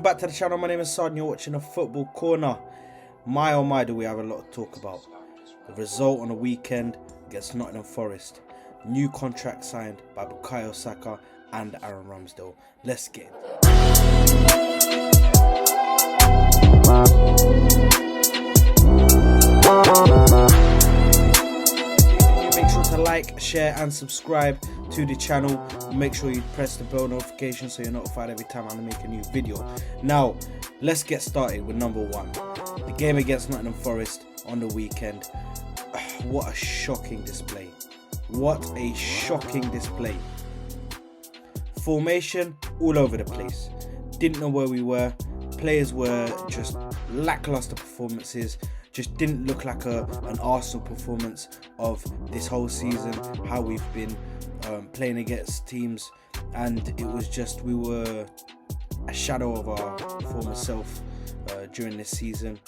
Welcome back to the channel. My name is Sad and you're watching a football corner. My oh my, do we have a lot to talk about. The result on the weekend against Nottingham Forest. New contract signed by SAKA and Aaron Ramsdale. Let's get it. Make sure to like, share and subscribe to the channel. Make sure you press the bell notification so you're notified every time I make a new video. Now let's get started with number one, the game against Nottingham Forest on the weekend. What a shocking display. What a shocking display. Formation all over the place. Didn't know where we were. Players were just lackluster performances. Just didn't look like an Arsenal performance of this whole season, how we've been playing against teams, and it was just, we were a shadow of our former self during this season,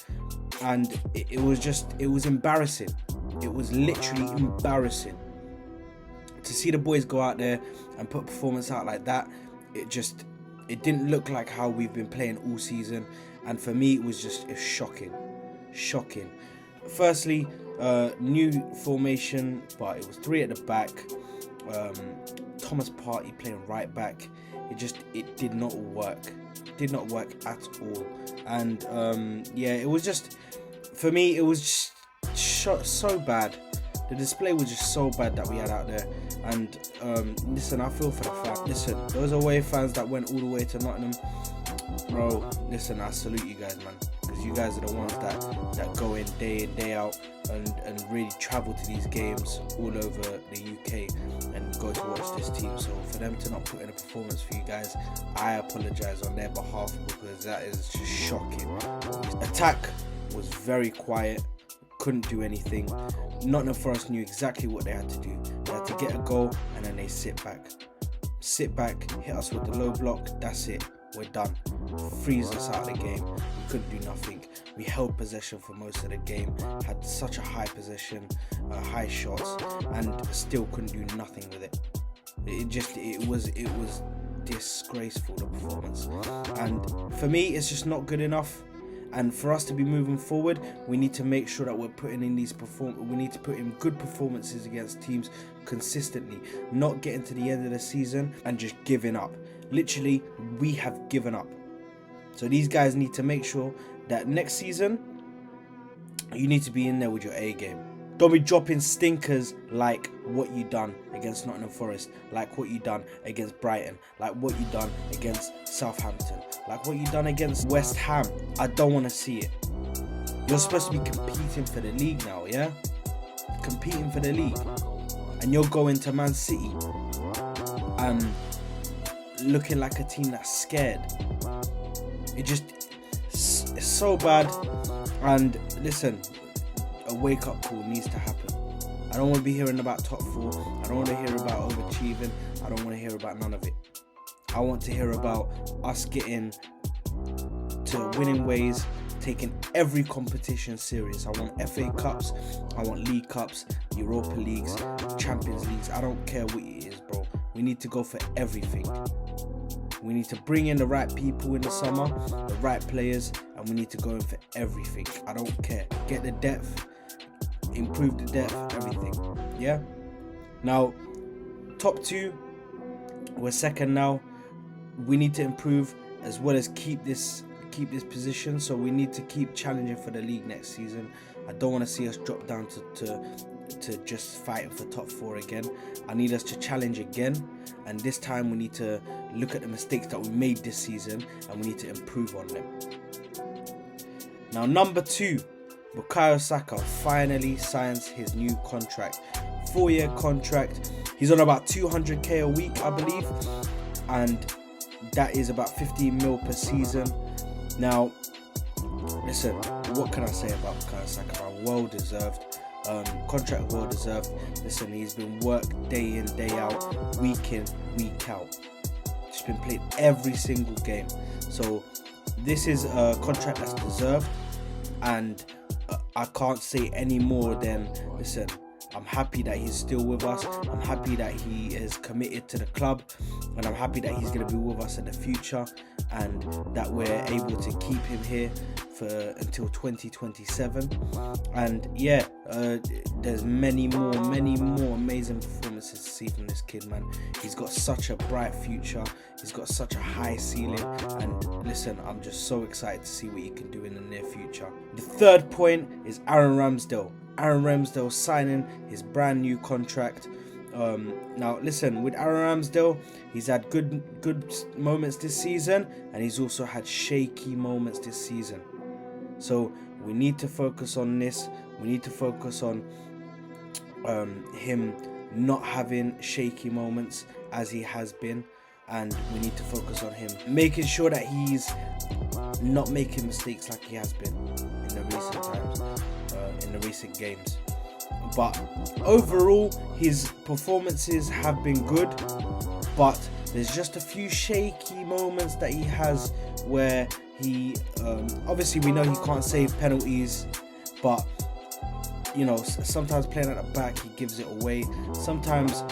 and it was embarrassing. It was literally embarrassing to see the boys go out there and put a performance out like that. It didn't look like how we've been playing all season, and for me it was shocking. Firstly, new formation, but it was three at the back. Thomas Partey playing right back. It did not work. Did not work at all. And yeah, it was just, for me, it was just so bad. The display was just so bad that we had out there. And listen, I feel for the fans. Listen, those away fans that went all the way to Nottingham, bro, listen, I salute you guys, man, because you guys are the ones that go in, day out, and really travel to these games all over the UK and go to watch this team. So for them to not put in a performance for you guys, I apologize on their behalf, because that is just shocking. Attack was very quiet, couldn't do anything. Nottingham Forest knew exactly what they had to do. They had to get a goal and then they sit back, hit us with the low block. That's it, we're done. Freeze us out of the game. We couldn't do nothing. We held possession for most of the game, had such a high possession, high shots, and still couldn't do nothing with it. It was disgraceful, the performance. And for me, it's just not good enough. And for us to be moving forward, we need to make sure that we're putting in we need to put in good performances against teams consistently, not getting to the end of the season and just giving up. Literally, we have given up. So these guys need to make sure that next season, you need to be in there with your A game. Don't be dropping stinkers like what you done against Nottingham Forest, like what you done against Brighton, like what you done against Southampton, like what you done against West Ham. I don't want to see it. You're supposed to be competing for the league now, yeah? Competing for the league. And you're going to Man City and looking like a team that's scared. It's so bad. And listen, a wake-up call needs to happen. I don't want to be hearing about top four. I don't want to hear about overachieving. I don't want to hear about none of it. I want to hear about us getting to winning ways, taking every competition serious. I want FA Cups, I want League Cups, Europa Leagues, Champions Leagues. I don't care what it is, bro. We need to go for everything. We need to bring in the right people in the summer, the right players, and we need to go in for everything. I don't care. Get the depth, improve the depth, everything. Yeah? Now, top two, we're second now. We need to improve as well as keep this position. So we need to keep challenging for the league next season. I don't want to see us drop down to just fighting for top four again. I need us to challenge again, and this time we need to look at the mistakes that we made this season and we need to improve on them. Now, number two, SAKA finally signs his new contract, 4-year contract. He's on about 200k a week, I believe, and that is about 15 mil per season. Now, listen, what can I say about SAKA? Well deserved. Contract well deserved. Listen, he's been worked day in, day out, week in, week out. He's been played every single game. So this is a contract that's deserved, and I can't say any more than, listen, I'm happy that he's still with us. I'm happy that he is committed to the club, and I'm happy that he's going to be with us in the future. and that we're able to keep him here for until 2027. And yeah, there's many more amazing performances to see from this kid, man. He's got such a bright future, he's got such a high ceiling, and listen, I'm just so excited to see what he can do in the near future. The third point is Aaron Ramsdale. Aaron Ramsdale signing his brand new contract. Now listen, with Aaron Ramsdale, he's had good moments this season, and he's also had shaky moments this season. So we need to focus on this. We need to focus on him not having shaky moments as he has been, and we need to focus on him making sure that he's not making mistakes like he has been in the recent times, in the recent games. But overall, his performances have been good, but there's just a few shaky moments that he has where he obviously we know he can't save penalties, but you know, sometimes playing at the back he gives it away. Sometimes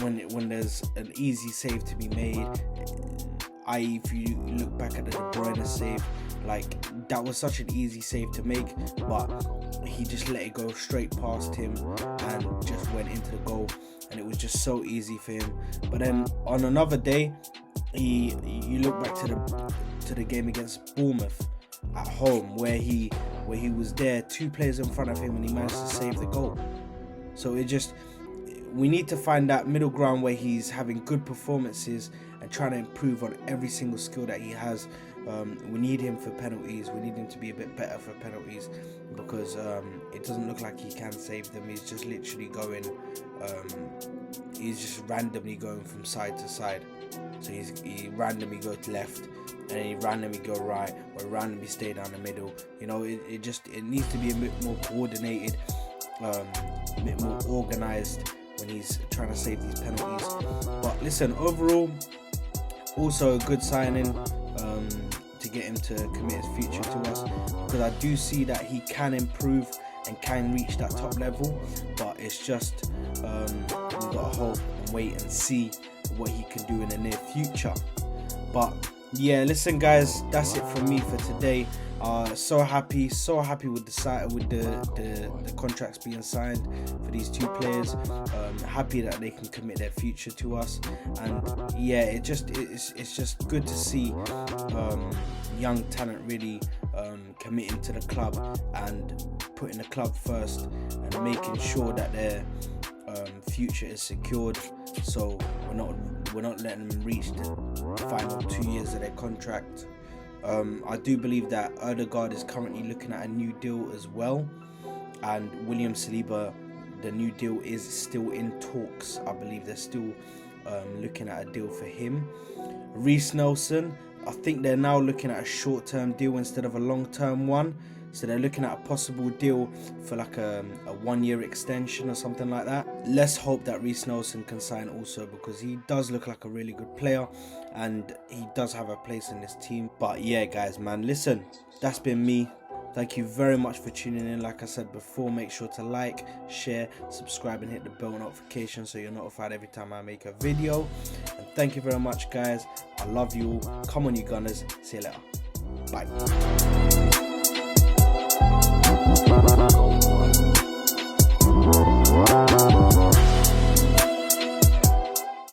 when there's an easy save to be made, i.e. if you look back at the De Bruyne save, like that was such an easy save to make, but he just let it go straight past him and just went into the goal, and it was just so easy for him. But then on another day, you look back to the game against Bournemouth at home, where he was there, 2 players in front of him, and he managed to save the goal. So we need to find that middle ground where he's having good performances and trying to improve on every single skill that he has. We need him for penalties. We need him to be a bit better for penalties, because it doesn't look like he can save them. He's just literally going, he's just randomly going from side to side. So he randomly goes left, and he randomly go right, or randomly stay down the middle. You know, it needs to be a bit more coordinated, a bit more organised when he's trying to save these penalties. But listen, overall, also a good signing to get him to commit his future to us, because I do see that he can improve and can reach that top level, but it's just we've got to hope and wait and see what he can do in the near future. But yeah, listen guys, that's it from me for today. So happy with the contracts being signed for these 2 players. Happy that they can commit their future to us, and yeah, it's just good to see young talent really committing to the club and putting the club first and making sure that their future is secured. So we're not letting them reach the final 2 years of their contract. I do believe that Odegaard is currently looking at a new deal as well, and William Saliba, the new deal is still in talks. I believe they're still looking at a deal for him. Reece Nelson, I think they're now looking at a short-term deal instead of a long-term one. So they're looking at a possible deal for like a 1-year extension or something like that. Let's hope that Reece Nelson can sign also, because he does look like a really good player and he does have a place in this team. But yeah guys, man, listen, that's been me. Thank you very much for tuning in. Like I said before, make sure to like, share, subscribe and hit the bell notification so you're notified every time I make a video. And thank you very much guys. I love you all. Come on you Gunners. See you later. Bye.